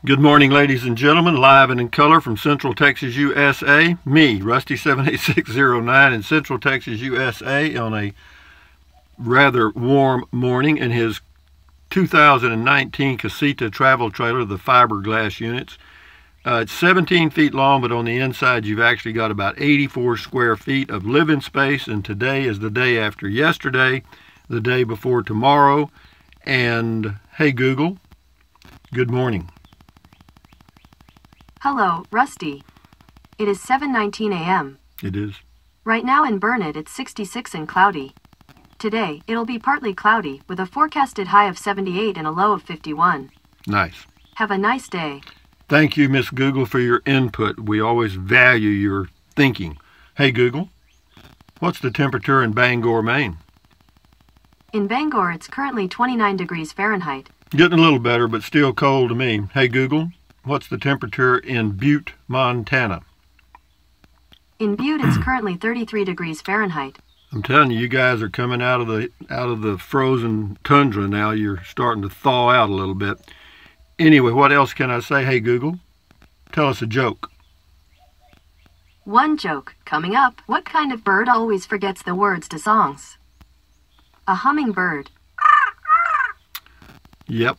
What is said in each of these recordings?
Good morning, ladies and gentlemen, live and in color from Central Texas, USA. Me, Rusty 78609 in Central Texas, USA on a rather warm morning in his 2019 Casita travel trailer, the fiberglass units. It's 17 feet long, but on the inside you've actually got about 84 square feet of living space, and today is the day after yesterday, the day before tomorrow, and hey Google, good morning. Hello, Rusty. It is 7:19 a.m. It is. Right now in Burnet it's 66 and cloudy. Today, it'll be partly cloudy, with a forecasted high of 78 and a low of 51. Nice. Have a nice day. Thank you, Miss Google, for your input. We always value your thinking. Hey Google, what's the temperature in Bangor, Maine? In Bangor it's currently 29 degrees Fahrenheit. Getting a little better, but still cold to me. Hey Google, what's the temperature in Butte, Montana? In Butte it's currently 33 degrees Fahrenheit. I'm telling you, you guys are coming out of the frozen tundra now. You're starting to thaw out a little bit. Anyway, what else can I say? Hey Google, tell us a joke. One joke coming up. What kind of bird always forgets the words to songs? A hummingbird. Yep,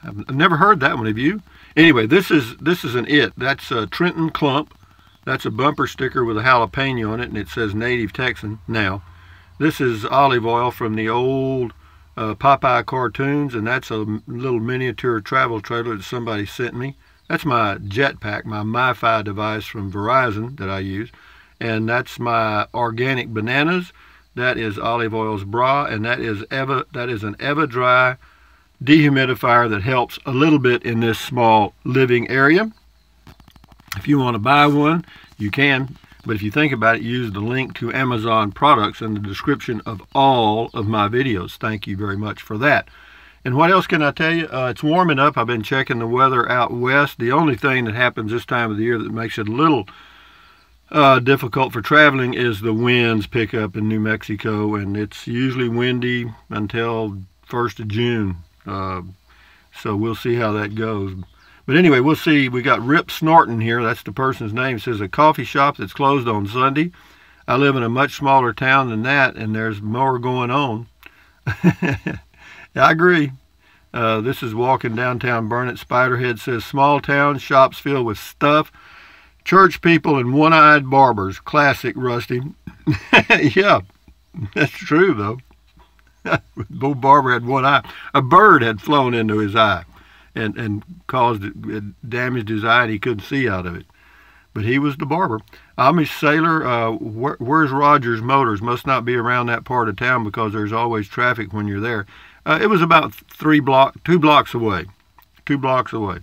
I've never heard that one. Have you? Anyway, this is an it. That's Trenton Clump. That's a bumper sticker with a jalapeno on it, and it says Native Texan. Now, this is olive oil from the old Popeye cartoons, and that's a little miniature travel trailer that somebody sent me. That's my jetpack, my MiFi device from Verizon that I use, and that's my organic bananas. That is Olive Oil's bra, and that is an EvaDry dehumidifier that helps a little bit in this small living area. If you want to buy one, you can, but if you think about it, use the link to Amazon products in the description of all of my videos. Thank you very much for that. And what else can I tell you? It's warming up. I've been checking the weather out west. The only thing that happens this time of the year that makes it a little difficult for traveling is the winds pick up in New Mexico, and it's usually windy until 1st of June. So we'll see how that goes. But anyway, we'll see. We got Rip Snorton here. That's the person's name. It says a coffee shop that's closed on Sunday. I live in a much smaller town than that, and there's more going on. I agree. This is walking downtown Burnet. Spiderhead says small town, shops filled with stuff, church people, and one-eyed barbers. Classic, Rusty. Yeah, that's true, though. Bo Barber had one eye. A bird had flown into his eye and caused it, damaged his eye, and he couldn't see out of it. But he was the barber. Amish Sailor, where's Rogers Motors? Must not be around that part of town because there's always traffic when you're there. It was about 2 blocks away. 2 blocks away.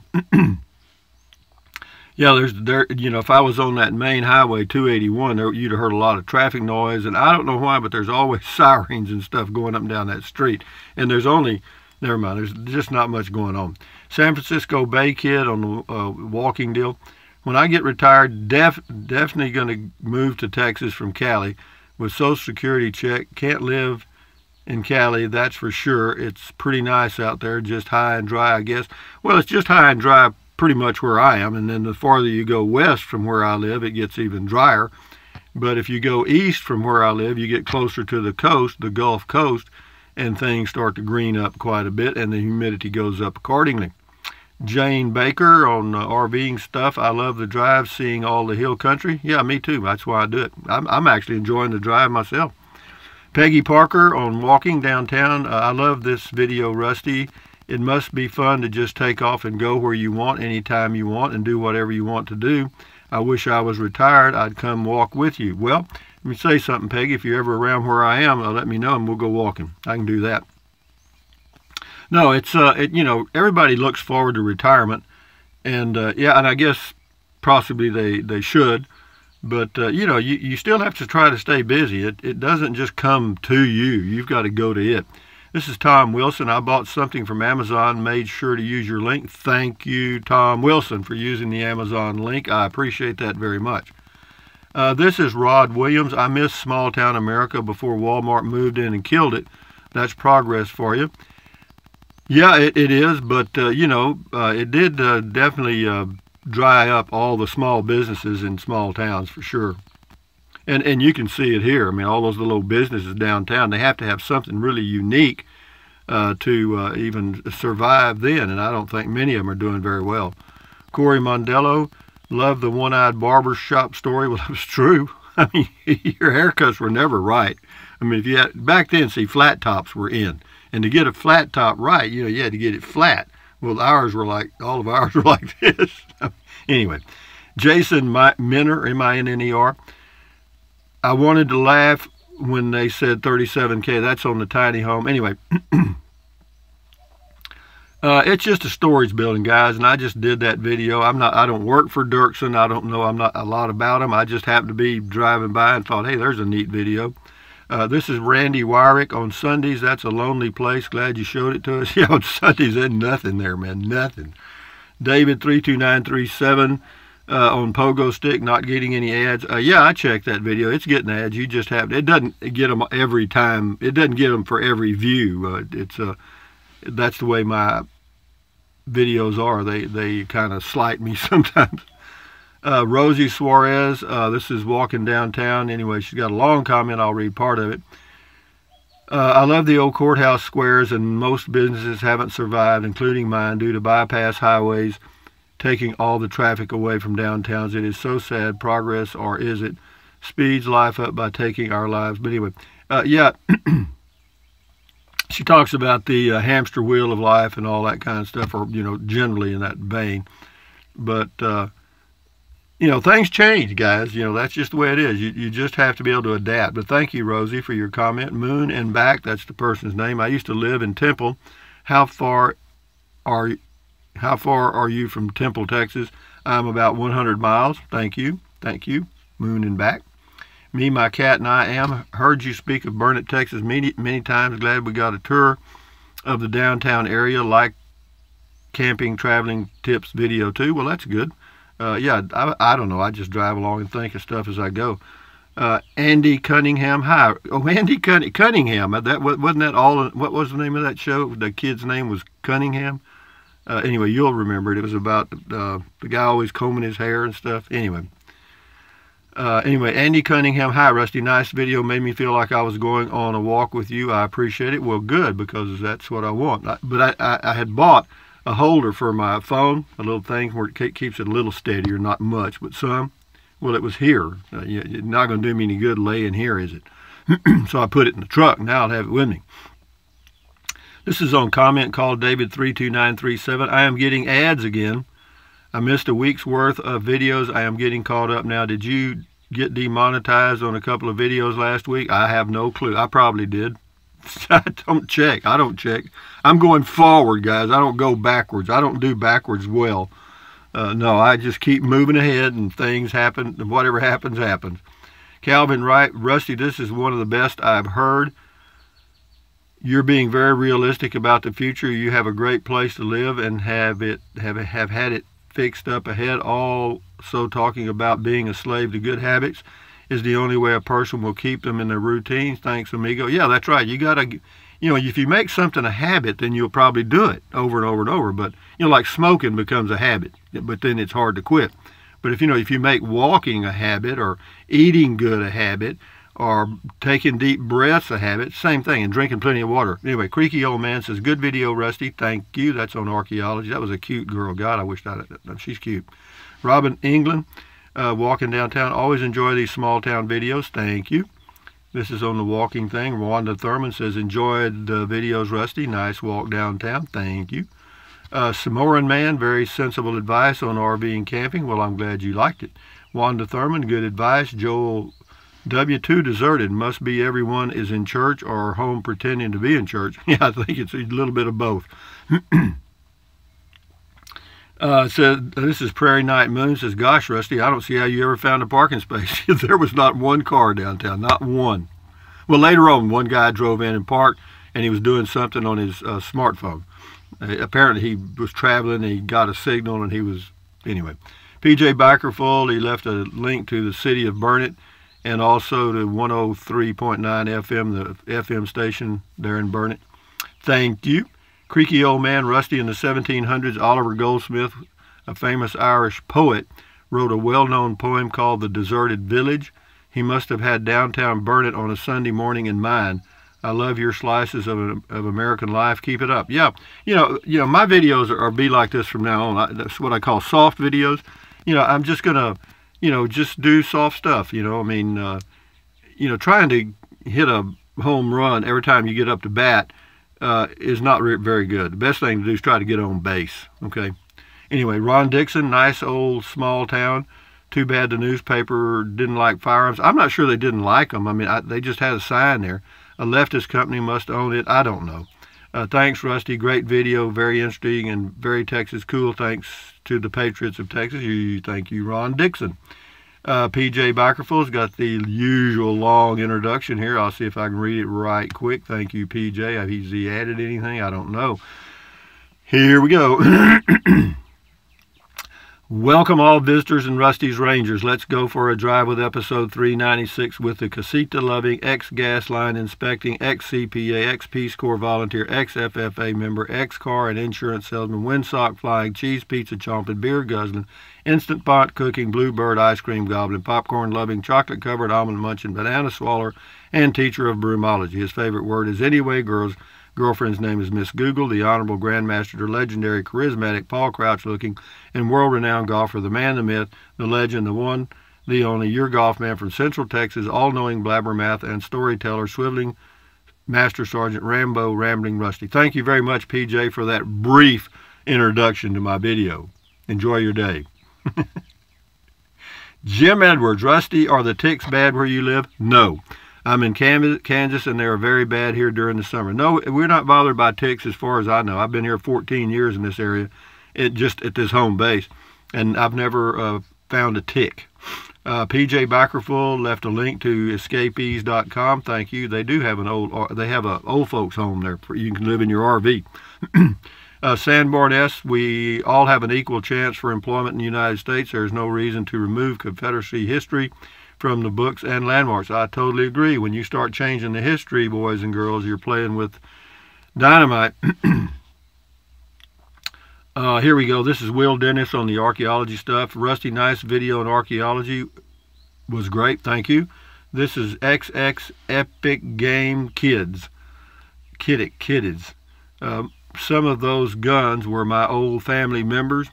Yeah, you know, if I was on that main highway 281, you'd have heard a lot of traffic noise, and I don't know why, but there's always sirens and stuff going up and down that street. And there's only, never mind, there's just not much going on. San Francisco Bay Kid on the walking deal. When I get retired, definitely going to move to Texas from Cali with Social Security check. Can't live in Cali, that's for sure. It's pretty nice out there, just high and dry, I guess. Well, it's just high and dry pretty much where I am, and then the farther you go west from where I live, it gets even drier. But if you go east from where I live, you get closer to the coast, the Gulf Coast, and things start to green up quite a bit, and the humidity goes up accordingly. Jane Baker on RVing stuff. I love the drive, seeing all the hill country. Yeah, me too. That's why I do it. I'm actually enjoying the drive myself. Peggy Parker on walking downtown. I love this video, Rusty. It must be fun to just take off and go where you want, anytime you want, and do whatever you want to do. I wish I was retired. I'd come walk with you. Well, let me say something, Peggy. If you're ever around where I am, let me know and we'll go walking. I can do that. No, it's you know, everybody looks forward to retirement, and yeah, and I guess possibly they should, but you know, you still have to try to stay busy. It doesn't just come to you. You've got to go to it. This is Tom Wilson. I bought something from Amazon, made sure to use your link. Thank you, Tom Wilson, for using the Amazon link. I appreciate that very much. This is Rod Williams. I miss small town America before Walmart moved in and killed it. That's progress for you. Yeah, it is, but it did definitely dry up all the small businesses in small towns for sure. And you can see it here. I mean, all those little businesses downtown, they have to have something really unique to even survive then, and I don't think many of them are doing very well. Corey Mondello, love the one-eyed barber shop story. Well, it was true. I mean, your haircuts were never right. I mean, if you had, back then, see, flat tops were in. And to get a flat top right, you had to get it flat. Well, all of ours were like this. Anyway, Jason Minner, M-I-N-N-E-R. I wanted to laugh when they said 37K. That's on the tiny home. Anyway, it's just a storage building, guys, and I just did that video. I don't work for Dirksen. I don't know. I'm not a lot about them. I just happened to be driving by and thought, hey, there's a neat video. This is Randy Wyrick. On Sundays, that's a lonely place. Glad you showed it to us. Yeah, on Sundays, there's nothing there, man. Nothing. David 32937 on Pogo Stick, not getting any ads. Yeah, I checked that video. It's getting ads. You just have to. It doesn't get them every time. It doesn't get them for every view. That's the way my videos are. They kind of slight me sometimes. Rosie Suarez, this is walking downtown. Anyway, she's got a long comment. I'll read part of it. I love the old courthouse squares, and most businesses haven't survived, including mine, due to bypass highways taking all the traffic away from downtowns. It is so sad. Progress, or is it? Speeds life up by taking our lives. But anyway, yeah, she talks about the hamster wheel of life and all that kind of stuff, or, generally in that vein. But, things change, guys. That's just the way it is. You just have to be able to adapt. But thank you, Rosie, for your comment. Moon and Back, that's the person's name. I used to live in Temple. How far are you from Temple, Texas? I'm about 100 miles. Thank you. Thank you. Moon and Back. Me, my cat, and I am. Heard you speak of Burnet, Texas many times. Glad we got a tour of the downtown area. Like camping, traveling tips video too. Well, that's good. Yeah, I don't know. I just drive along and think of stuff as I go. Andy Cunningham. Hi. Oh, Andy Cunningham. Wasn't that all? What was the name of that show? The kid's name was Cunningham. Anyway, you'll remember it. It was about the guy always combing his hair and stuff. Anyway, Andy Cunningham. Hi, Rusty. Nice video. Made me feel like I was going on a walk with you. I appreciate it. Well, good, because that's what I want. But I had bought a holder for my phone, a little thing where it keeps it a little steadier, not much, but some. Well, it was here. It's not going to do me any good laying here, is it? So I put it in the truck. Now I'll have it with me. This is on comment called David 32937. I am getting ads again. I missed a week's worth of videos. I am getting caught up now. Did you get demonetized on a couple of videos last week? I have no clue. I probably did. I don't check. I'm going forward, guys. I don't go backwards. I don't do backwards well. No, I just keep moving ahead, and things happen, and whatever happens, happens. Calvin Wright, Rusty, this is one of the best I've heard. You're being very realistic about the future. You have a great place to live and have had it fixed up ahead. Also talking about being a slave to good habits is the only way a person will keep them in their routines. Thanks, amigo. Yeah, that's right. You got to, if you make something a habit, then you'll probably do it over and over and over. But, like smoking becomes a habit, but then it's hard to quit. But if you make walking a habit, or eating good a habit, or taking deep breaths a habit, same thing, and drinking plenty of water. Anyway, Creaky Old Man says, good video, Rusty. Thank you. That's on archaeology. That was a cute girl. God, I wish she's cute. Robin England. Walking downtown. Always enjoy these small town videos. Thank you. This is on the walking thing. Wanda Thurman says, enjoyed the videos, Rusty. Nice walk downtown. Thank you. Samoan Man, very sensible advice on RV and camping. Well, I'm glad you liked it. Wanda Thurman, good advice. Joel W2 deserted. Must be everyone is in church or home pretending to be in church. Yeah, I think it's a little bit of both. Said, this is Prairie Night Moon, says, gosh, Rusty, I don't see how you ever found a parking space. There was not one car downtown, not one. Well, later on, one guy drove in and parked, and he was doing something on his smartphone. Apparently, he was traveling, and he got a signal, and he was, anyway. PJ Bickerfold, he left a link to the city of Burnet, and also to 103.9 FM, the FM station there in Burnet. Thank you. Creaky old man Rusty in the 1700s. Oliver Goldsmith, a famous Irish poet, wrote a well-known poem called The Deserted Village. He must have had downtown Burnet on a Sunday morning in mind. I love your slices of American life. Keep it up. Yeah, you know, my videos are be like this from now on. That's what I call soft videos. You know, I'm just gonna, just do soft stuff. I mean, trying to hit a home run every time you get up to bat is not very good. The best thing to do is try to get on base. Okay. Anyway, Ron Dixon, nice old small town. Too bad the newspaper didn't like firearms. I'm not sure they didn't like them. I mean, they just had a sign there. A leftist company must own it. I don't know. Thanks, Rusty. Great video. Very interesting and very Texas cool. Thanks to the Patriots of Texas. Thank you, Ron Dixon. PJ Bikerful's got the usual long introduction here. I'll see if I can read it right quick. Thank you, PJ. Has he added anything? I don't know. Here we go. Welcome all visitors and Rusty's Rangers. Let's go for a drive with episode 396 with the casita-loving, ex-gas line inspecting, ex-CPA, ex-Peace Corps volunteer, ex-FFA member, ex-car and insurance salesman, windsock flying, cheese pizza chomping, beer guzzling, instant pot cooking, bluebird ice cream gobbling, popcorn loving, chocolate covered almond munching, banana swaller, and teacher of broomology. His favorite word is anyway, girls. Girlfriend's name is Miss Google, the Honorable Grandmaster, legendary, charismatic, Paul Crouch-looking, and world-renowned golfer, the man, the myth, the legend, the one, the only, your golf man from Central Texas, all-knowing blabbermouth and storyteller, swiveling Master Sergeant Rambo, Rambling Rusty. Thank you very much, PJ, for that brief introduction to my video. Enjoy your day. Jim Edwards, Rusty, are the ticks bad where you live? No. I'm in Kansas, and they are very bad here during the summer. No, we're not bothered by ticks as far as I know. I've been here 14 years in this area, just at this home base, and I've never found a tick. PJ Bikerful left a link to escapees.com. Thank you. They do have an old folks home there. You can live in your RV. Sandborn S., we all have an equal chance for employment in the United States. There is no reason to remove Confederacy history from the books and landmarks. I totally agree. When you start changing the history, boys and girls, you're playing with dynamite. Here we go. This is Will Dennis on the archaeology stuff. Rusty, nice video on archaeology. Was great. Thank you. This is XX Epic Game Kids. Kiddies. Some of those guns were my old family members.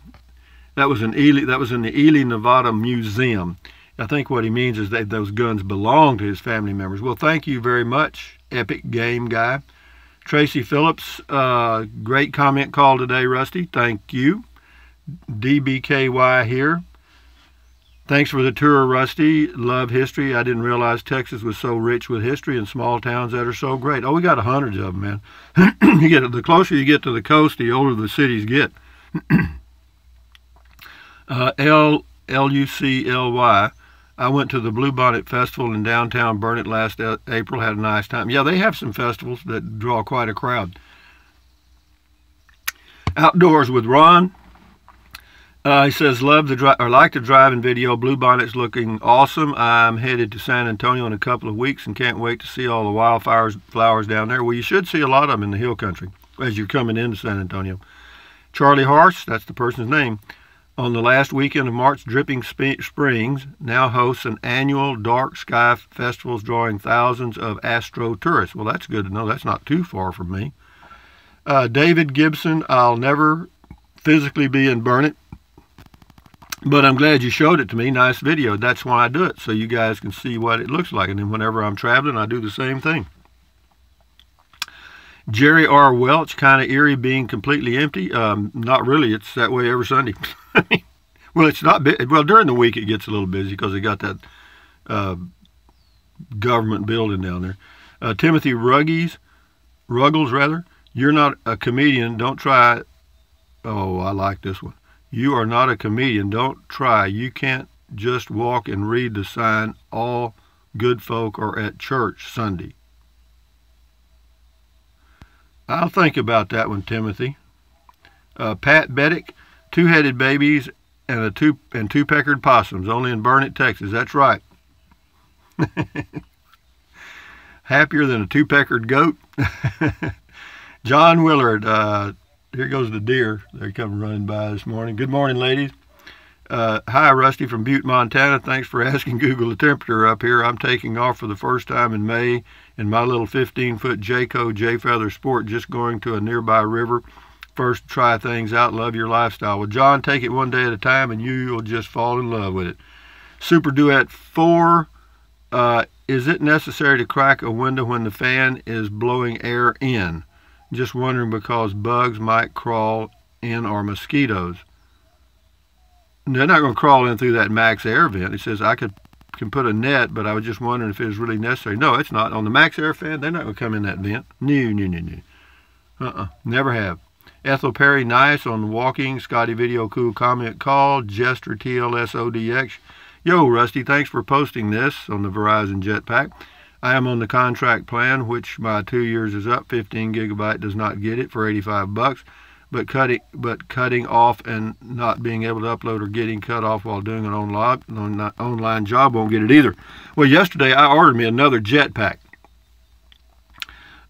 That was in the Ely, Nevada Museum. I think what he means is that those guns belong to his family members. Well, thank you very much, Epic Game Guy. Tracy Phillips, great comment call today, Rusty. Thank you. DBKY here. Thanks for the tour, Rusty. Love history. I didn't realize Texas was so rich with history and small towns that are so great. Oh, we got hundreds of them, man. The closer you get to the coast, the older the cities get. LUCLY. I went to the Bluebonnet Festival in downtown Burnet last April. Had a nice time. Yeah, they have some festivals that draw quite a crowd. Outdoors with Ron. He says, like the driving video. Bluebonnet's looking awesome. I'm headed to San Antonio in a couple of weeks and can't wait to see all the flowers down there. Well, you should see a lot of them in the hill country as you're coming into San Antonio. Charlie Harsh, that's the person's name, on the last weekend of March, Dripping Springs now hosts an annual dark sky festivals drawing thousands of astro tourists. Well, that's good to know. That's not too far from me. David Gibson, I'll never physically be in Burnet, but I'm glad you showed it to me. Nice video. That's why I do it, so you guys can see what it looks like. And then whenever I'm traveling, I do the same thing. Jerry R. Welch, kind of eerie being completely empty. Not really. It's that way every Sunday. Well, it's not. Well, during the week it gets a little busy because they got that government building down there. Timothy Ruggles, you're not a comedian. Don't try. Oh, I like this one. You are not a comedian. Don't try. You can't just walk and read the sign. All good folk are at church Sunday. I'll think about that one, Timothy. Pat Beddick, two-headed babies and two peckered possums, only in Burnet, Texas. That's right. Happier than a two-peckered goat. John Willard, here goes the deer. They come running by this morning. Good morning, ladies. Hi, Rusty from Butte, Montana. Thanks for asking Google the temperature up here. I'm taking off for the first time in May in my little 15-foot Jayco J-Feather Sport, just going to a nearby river. First, try things out. Love your lifestyle. Well, John, take it one day at a time, and you'll just fall in love with it. Super Duet 4. Is it necessary to crack a window when the fan is blowing air in? Just wondering because bugs might crawl in or mosquitoes. They're not going to crawl in through that max air vent. It says I can put a net, but I was just wondering if it was really necessary. No, it's not. On the max air fan, they're not going to come in that vent. No. Never have. Ethel Perry, nice on walking. Scotty Video, cool comment call. Jester TLSODX. Yo, Rusty, thanks for posting this on the Verizon Jetpack. I am on the contract plan, which my 2 years is up. 15 gigabyte does not get it for $85. But cutting off and not being able to upload or getting cut off while doing an online job won't get it either. Well, yesterday I ordered me another Jetpack,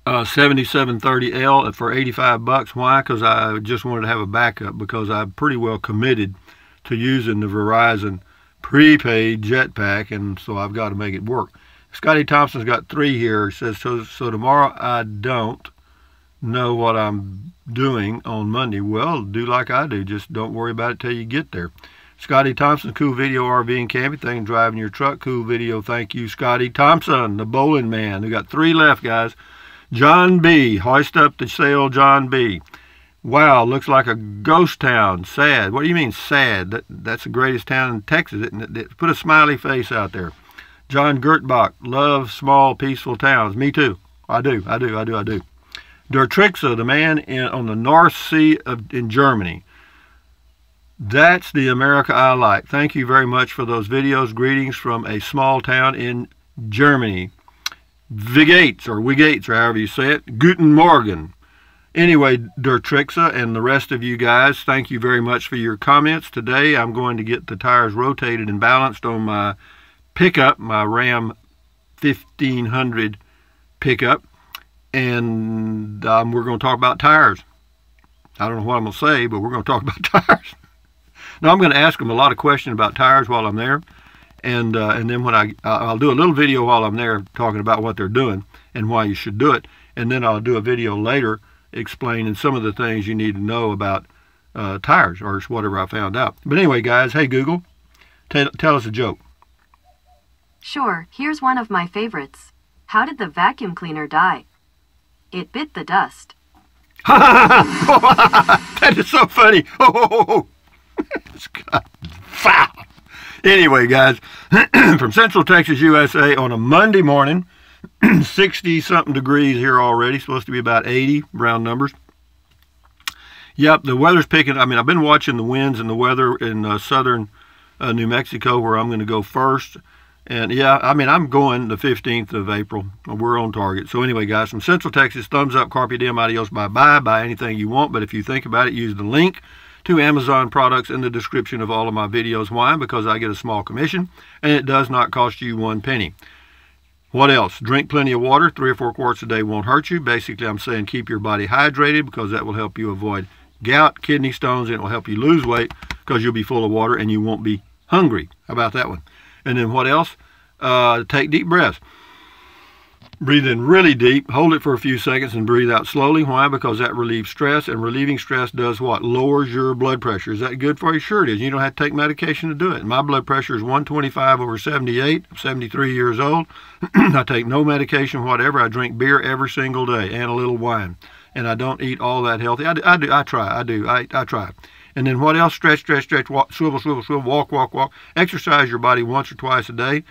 7730L for $85. Why? Because I just wanted to have a backup, because I'm pretty well committed to using the Verizon prepaid Jetpack, and so I've got to make it work. Scotty Thompson's got 3 here. He says, so tomorrow I don't know what I'm doing on Monday. Well, do like I do. Just don't worry about it till you get there. Scotty Thompson, cool video, RV and camping thing, driving your truck. Cool video. Thank you, Scotty Thompson, the bowling man. We got 3 left, guys. John B. Hoist up the sail, John B. Wow, looks like a ghost town. Sad. What do you mean sad? That's the greatest town in Texas, isn't it? Put a smiley face out there. John Gertbach, love small, peaceful towns. Me too. I do. Der Trixa, the man on the North Sea in Germany. That's the America I like. Thank you very much for those videos. Greetings from a small town in Germany. Vigates, or Wigates, or however you say it. Guten Morgen. Anyway, Der Trixa and the rest of you guys, thank you very much for your comments. Today I'm going to get the tires rotated and balanced on my pickup, my Ram 1500 pickup. And we're going to talk about tires. I don't know what I'm going to say, but we're going to talk about tires. Now, I'm going to ask them a lot of questions about tires while I'm there. And then when I'll do a little video while I'm there talking about what they're doing and why you should do it. And then I'll do a video later explaining some of the things you need to know about tires, or whatever I found out. But anyway, guys, hey, Google, tell us a joke. Sure, here's one of my favorites. How did the vacuum cleaner die? It bit the dust. That is so funny. Foul. Anyway, guys, from Central Texas, USA, on a Monday morning, 60-something degrees here already. Supposed to be about 80, round numbers. Yep, the weather's picking. I mean, I've been watching the winds and the weather in southern New Mexico, where I'm going to go first. And yeah, I mean, I'm going the 15th of April. We're on target. So anyway, guys, from Central Texas, thumbs up, carpe diem, adios, bye-bye. Buy anything you want, but if you think about it, use the link to Amazon products in the description of all of my videos. Why? Because I get a small commission, and it does not cost you 1 penny. What else? Drink plenty of water. 3 or 4 quarts a day won't hurt you. Basically, I'm saying keep your body hydrated, because that will help you avoid gout, kidney stones, and it will help you lose weight because you'll be full of water and you won't be hungry. How about that one? And then what else? Take deep breaths. Breathe in really deep, hold it for a few seconds, and breathe out slowly. Why? Because that relieves stress, and relieving stress does what? Lowers your blood pressure. Is that good for you? Sure it is. You don't have to take medication to do it. My blood pressure is 125/78. I'm 73 years old. I take no medication whatever. I drink beer every single day and a little wine. And I don't eat all that healthy. I try. And then what else? Stretch, walk, swivel, walk. Exercise your body once or twice a day.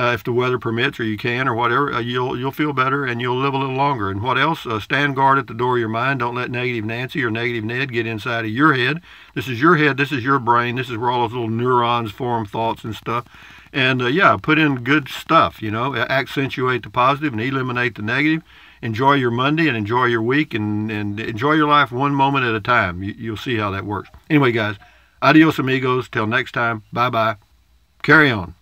If the weather permits, or you can, or whatever, you'll feel better and you'll live a little longer. And what else? Stand guard at the door of your mind. Don't let Negative Nancy or Negative Ned get inside of your head. This is your head. This is your brain. This is where all those little neurons form thoughts and stuff. And yeah, put in good stuff, you know, accentuate the positive and eliminate the negative. Enjoy your Monday and enjoy your week, and enjoy your life one moment at a time. You'll see how that works. Anyway, guys, adios amigos. Till next time. Bye-bye. Carry on.